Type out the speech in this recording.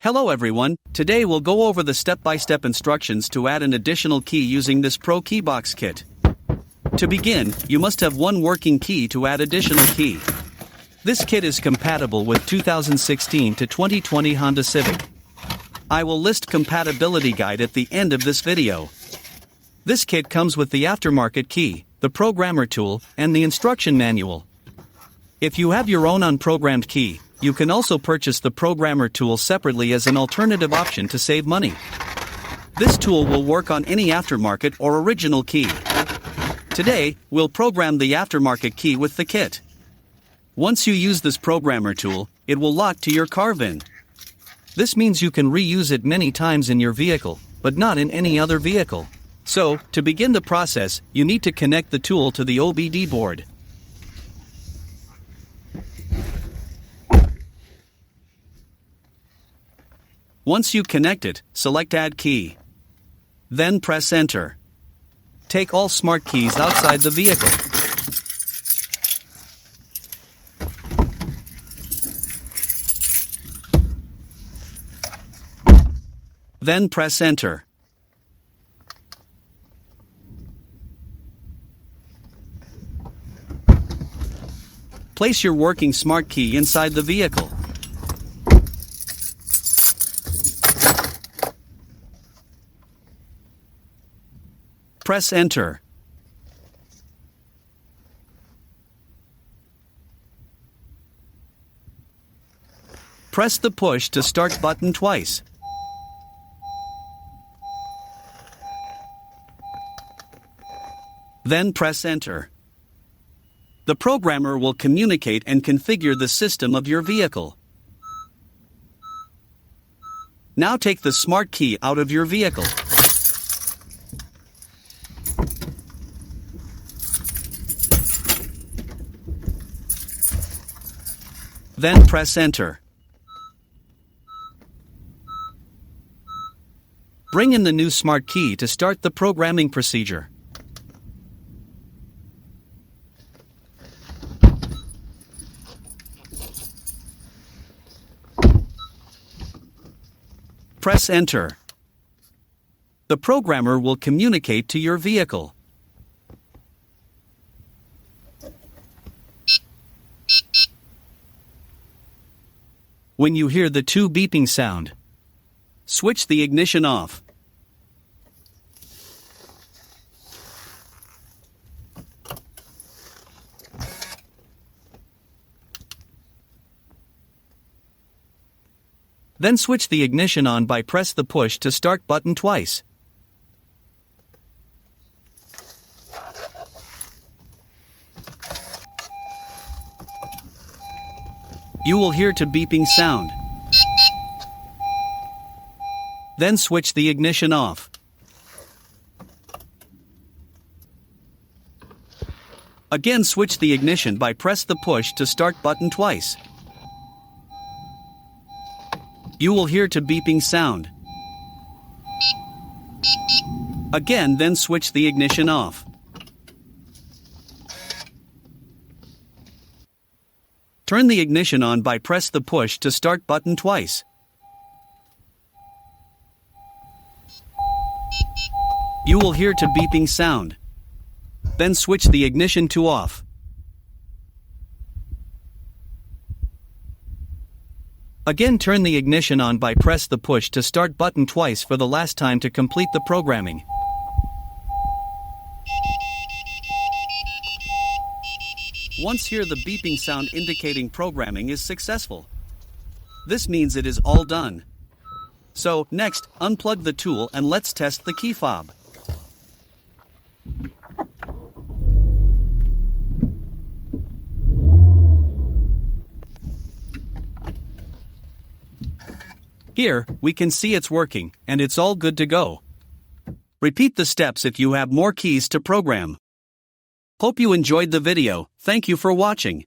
Hello everyone, today we'll go over the step-by-step instructions to add an additional key using this ProKeyBox kit. To begin, you must have one working key to add additional key. This kit is compatible with 2016 to 2020 Honda Civic. I will list compatibility guide at the end of this video. This kit comes with the aftermarket key, the programmer tool, and the instruction manual. If you have your own unprogrammed key, you can also purchase the programmer tool separately as an alternative option to save money. This tool will work on any aftermarket or original key. Today, we'll program the aftermarket key with the kit. Once you use this programmer tool, it will lock to your car VIN. This means you can reuse it many times in your vehicle, but not in any other vehicle. So, to begin the process, you need to connect the tool to the OBD board. Once you connect it, select Add Key. Then press Enter. Take all smart keys outside the vehicle. Then press Enter. Place your working smart key inside the vehicle. Press Enter. Press the Push to Start button twice. Then press Enter. The programmer will communicate and configure the system of your vehicle. Now take the smart key out of your vehicle. Then press Enter. Bring in the new smart key to start the programming procedure. Press Enter. The programmer will communicate to your vehicle. When you hear the two beeping sound, switch the ignition off. Then switch the ignition on by press the Push to Start button twice. You will hear a beeping sound. Then switch the ignition off. Again, switch the ignition by press the Push to Start button twice. You will hear a beeping sound. Again, then switch the ignition off. Turn the ignition on by press the Push to Start button twice. You will hear a beeping sound. Then switch the ignition to off. Again, turn the ignition on by press the Push to Start button twice for the last time to complete the programming. Once hear the beeping sound indicating programming is successful. This means it is all done. So, next, unplug the tool and let's test the key fob. Here, we can see it's working, and it's all good to go. Repeat the steps if you have more keys to program. Hope you enjoyed the video. Thank you for watching.